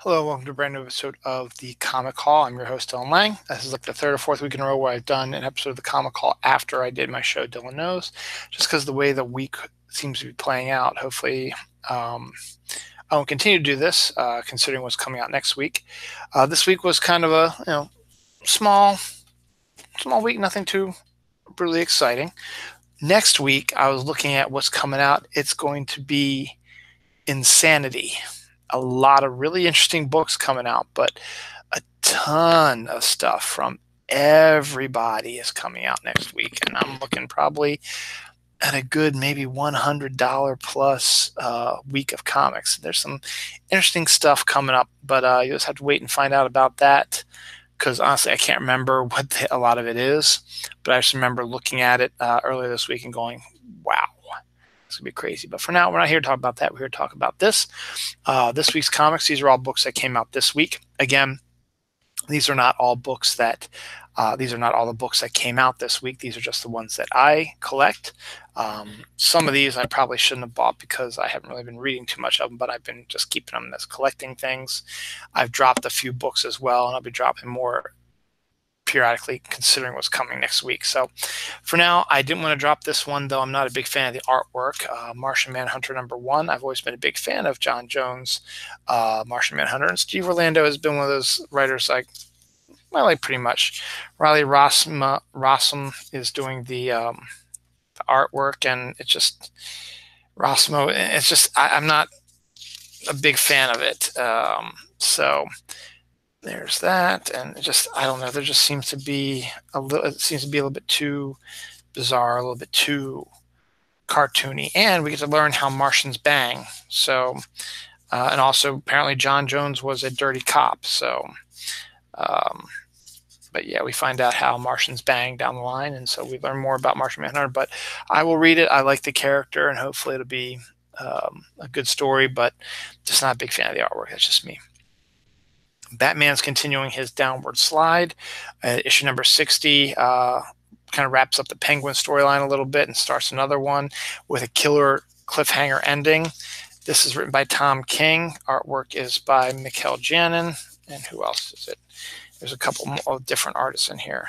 Hello, welcome to a brand new episode of the Comic Call. I'm your host, Dylan Lang. This is like the third or fourth week in a row where I've done an episode of the Comic Call after I did my show, Dylan Knows, just because the way the week seems to be playing out. Hopefully, I won't continue to do this, considering what's coming out next week. This week was kind of a small week, nothing too really exciting. Next week, I was looking at what's coming out. It's going to be insanity. A lot of really interesting books coming out, but a ton of stuff from everybody is coming out next week. And I'm looking probably at a good maybe $100 plus week of comics. There's some interesting stuff coming up, but you just have to wait and find out about that, because honestly, I can't remember what a lot of it is, but I just remember looking at it earlier this week and going, wow. It's going to be crazy. But for now, we're not here to talk about that. We're here to talk about this. This week's comics, these are all books that came out this week. Again, these are not all books that, these are not all the books that came out this week. These are just the ones that I collect. Some of these I probably shouldn't have bought because I haven't really been reading too much of them, but I've been just keeping them as collecting things. I've dropped a few books as well, and I'll be dropping more periodically considering what's coming next week. So for now, I didn't want to drop this one, though I'm not a big fan of the artwork. Martian Manhunter #1. I've always been a big fan of John Jones, Martian Manhunter, and Steve Orlando has been one of those writers I like pretty much. Riley Rossum is doing the artwork, and it's just Rossmo. It's just I'm not a big fan of it. So there's that, and I don't know. There just seems to be a little. It seems to be a little bit too bizarre, a little bit too cartoony, and we get to learn how Martians bang. So, and also apparently John Jones was a dirty cop. So, but yeah, we find out how Martians bang down the line, and so we learn more about Martian Manhunter. But I will read it. I like the character, and hopefully it'll be a good story. But just not a big fan of the artwork. That's just me. Batman's continuing his downward slide. Issue number 60 kind of wraps up the Penguin storyline a little bit and starts another one with a killer cliffhanger ending. This is written by Tom King. Artwork is by Mikel Janin. And who else is it? There's a couple more different artists in here.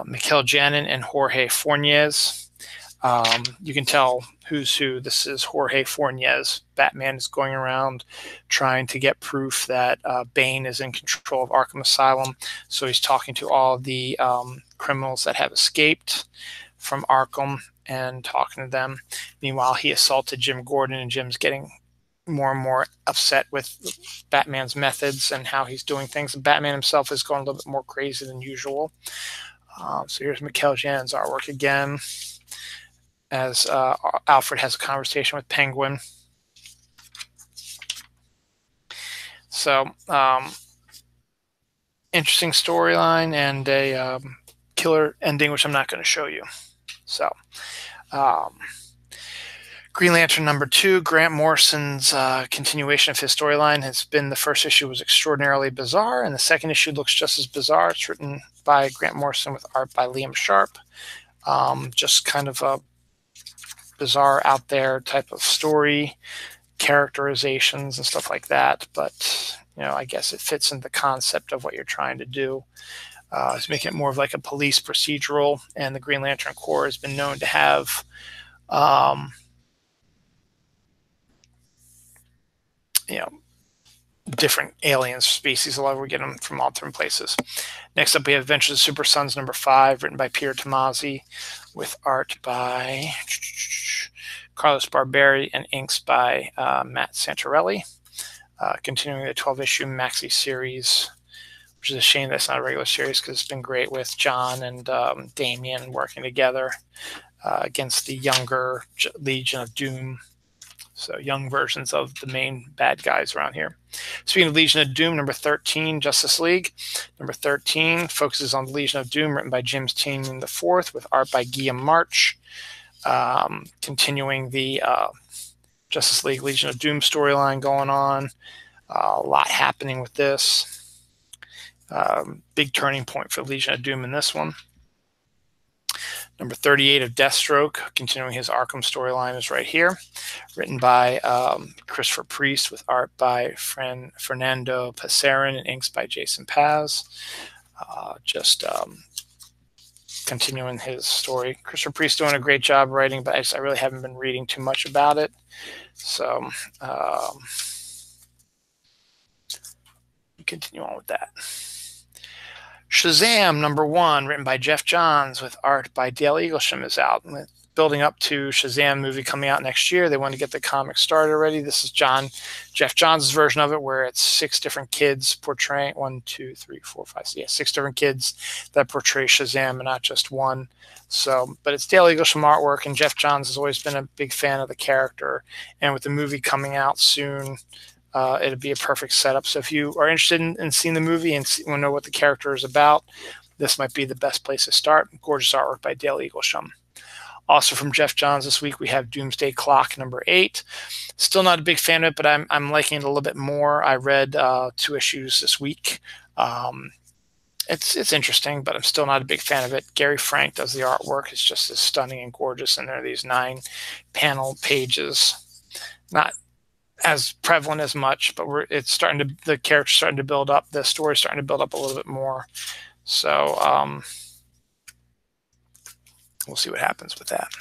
Mikel Janin and Jorge Fornes. You can tell who's who. This is Jorge Fornes. Batman is going around trying to get proof that Bane is in control of Arkham Asylum. So he's talking to all the criminals that have escaped from Arkham and talking to them. Meanwhile, he assaulted Jim Gordon, and Jim's getting more and more upset with Batman's methods and how he's doing things. And Batman himself is going a little bit more crazy than usual. So here's Mikel Janin's artwork again, as Alfred has a conversation with Penguin. So, interesting storyline and a killer ending, which I'm not going to show you. So, Green Lantern #2, Grant Morrison's continuation of his storyline has been, the first issue was extraordinarily bizarre, and the second issue looks just as bizarre. It's written by Grant Morrison with art by Liam Sharp. Just kind of a bizarre, out there type of story, characterizations and stuff like that. But I guess it fits in the concept of what you're trying to do. It's making it more of like a police procedural, and the Green Lantern Corps has been known to have different alien species. A lot of we get them from all different places. Next up, we have Adventures of Super Sons #5, written by Peter Tomasi, with art by Carlos Barberi and inks by Matt Santorelli. Continuing the 12-issue maxi series, which is a shame that's not a regular series because it's been great with John and Damian working together against the younger Legion of Doom. So young versions of the main bad guys around here. Speaking of Legion of Doom, #13, Justice League. #13 focuses on the Legion of Doom, written by James Tynion IV, with art by Guillaume March. Continuing the Justice League Legion of Doom storyline going on. A lot happening with this. Big turning point for Legion of Doom in this one. Number 38 of Deathstroke, continuing his Arkham storyline, is right here. Written by Christopher Priest with art by Fernando Pasarin and inks by Jason Paz. Just continuing his story. Christopher Priest doing a great job writing, but I really haven't been reading too much about it. So continue on with that. Shazam #1, written by Geoff Johns with art by Dale Eaglesham, is out. Building up to Shazam movie coming out next year. They want to get the comic started already. This is Geoff Johns' version of it, where it's 6 different kids portraying 6 different kids that portray Shazam and not just one. So, but it's Dale Eaglesham artwork, and Geoff Johns has always been a big fan of the character. And with the movie coming out soon, it'd be a perfect setup. So if you are interested in seeing the movie and want to know what the character is about, this might be the best place to start. Gorgeous artwork by Dale Eaglesham. Also from Geoff Johns this week, we have Doomsday Clock #8. Still not a big fan of it, but I'm liking it a little bit more. I read 2 issues this week. It's interesting, but I'm still not a big fan of it. Gary Frank does the artwork. It's just as stunning and gorgeous, and there are these 9 panel pages. Not as prevalent as much, but the character's starting to build up. The story's starting to build up a little bit more. So we'll see what happens with that.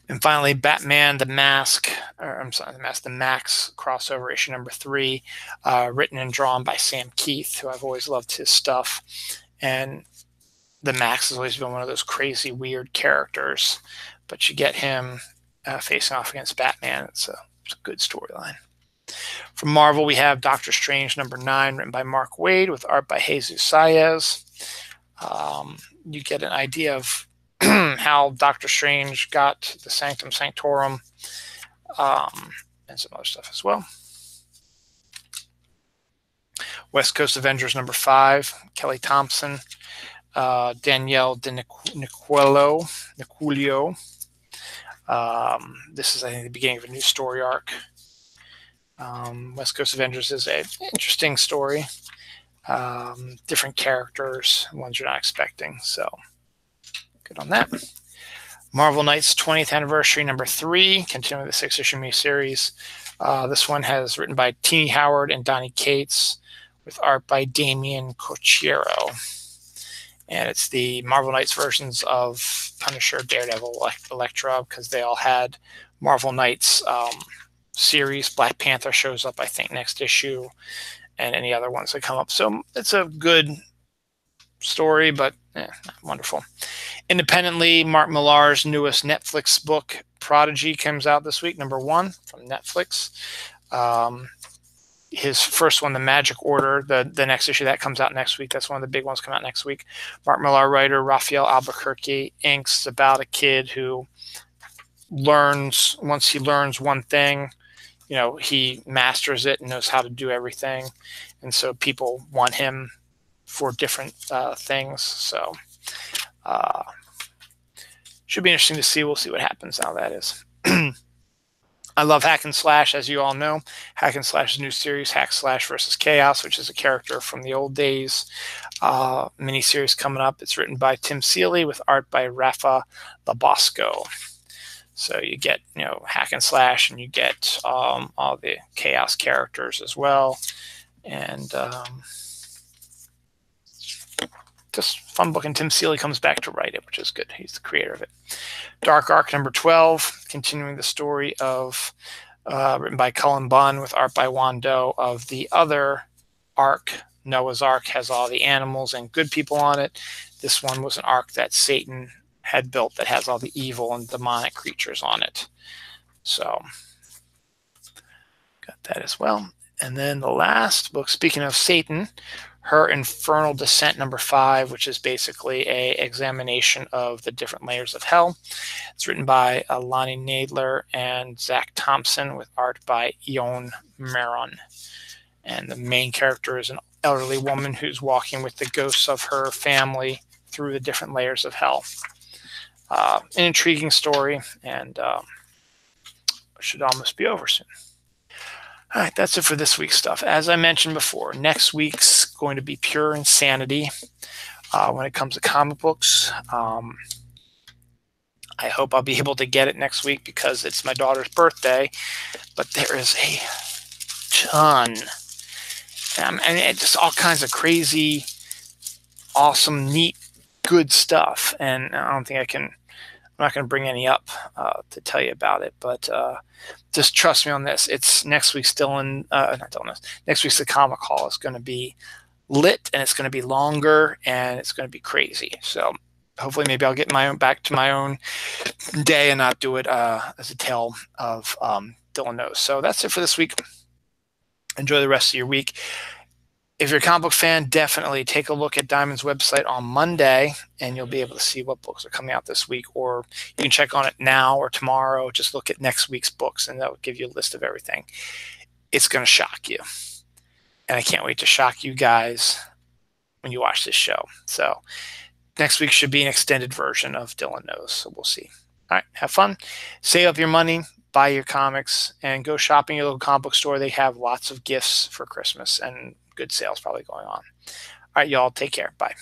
And finally, Batman: The Max crossover issue #3, written and drawn by Sam Keith, who I've always loved his stuff. And the Max has always been one of those crazy, weird characters, but you get him facing off against Batman. It's a good storyline. From Marvel, we have Doctor Strange #9, written by Mark Waid with art by Jesus Saez. You get an idea of how Doctor Strange got the Sanctum Sanctorum, and some other stuff as well. West Coast Avengers #5, Kelly Thompson, Danielle De Niculio. This is, I think, the beginning of a new story arc. West Coast Avengers is an interesting story. Different characters, ones you're not expecting. So good on that. Marvel Knights 20th Anniversary #3, continuing the 6-issue miniseries. This one has written by Tini Howard and Donny Cates with art by Damian Cocchiero. And it's the Marvel Knights versions of Punisher, Daredevil, Elektra, because they all had Marvel Knights series. Black Panther shows up, I think, next issue, and any other ones that come up. So it's a good story, but not wonderful. Independently, Mark Millar's newest Netflix book, Prodigy, comes out this week, #1 from Netflix. His first one, The Magic Order, the next issue that comes out next week. That's one of the big ones coming out next week. Mark Millar writer Raphael Albuquerque inks about a kid who once he learns one thing, he masters it and knows how to do everything. And so people want him for different things. So should be interesting to see. We'll see what happens how that is. I love Hack and Slash, as you all know. Hack and Slash's new series, Hack Slash versus Chaos, which is a character from the old days. Miniseries coming up. It's written by Tim Seeley with art by Rafa Labosco. So you get, Hack and Slash, and you get all the Chaos characters as well. And just fun book, and Tim Seeley comes back to write it, which is good. He's the creator of it. Dark Arc #12, continuing the story of, written by Cullen Bunn with art by Wando, of the other arc. Noah's Ark has all the animals and good people on it. This one was an arc that Satan had built that has all the evil and demonic creatures on it. So got that as well. And then the last book, speaking of Satan, Her Infernal Descent #5, which is basically a examination of the different layers of hell. It's written by Lonnie Nadler and Zach Thompson with art by Ion Maron. And the main character is an elderly woman who's walking with the ghosts of her family through the different layers of hell. An intriguing story, and should almost be over soon. All right, that's it for this week's stuff. As I mentioned before, next week's going to be pure insanity. when it comes to comic books. I hope I'll be able to get it next week because it's my daughter's birthday, but there is a ton, and it's just all kinds of crazy, awesome, neat, good stuff. And I don't think I'm not going to bring any up to tell you about it, but just trust me on this. It's next week's next week's the Comic Call is going to be lit, and it's going to be longer, and it's going to be crazy. So hopefully maybe I'll get back to my own day and not do it as a tale of Dylan Knows. So that's it for this week. Enjoy the rest of your week. If you're a comic book fan, definitely take a look at Diamond's website on Monday, and you'll be able to see what books are coming out this week. Or you can check on it now or tomorrow. Just look at next week's books, and that will give you a list of everything. It's going to shock you. And I can't wait to shock you guys when you watch this show. So next week should be an extended version of Dylan Knows. So we'll see. All right, have fun. Save up your money. Buy your comics, and go shopping at your local comic book store. They have lots of gifts for Christmas and good sales probably going on. All right, y'all, take care. Bye.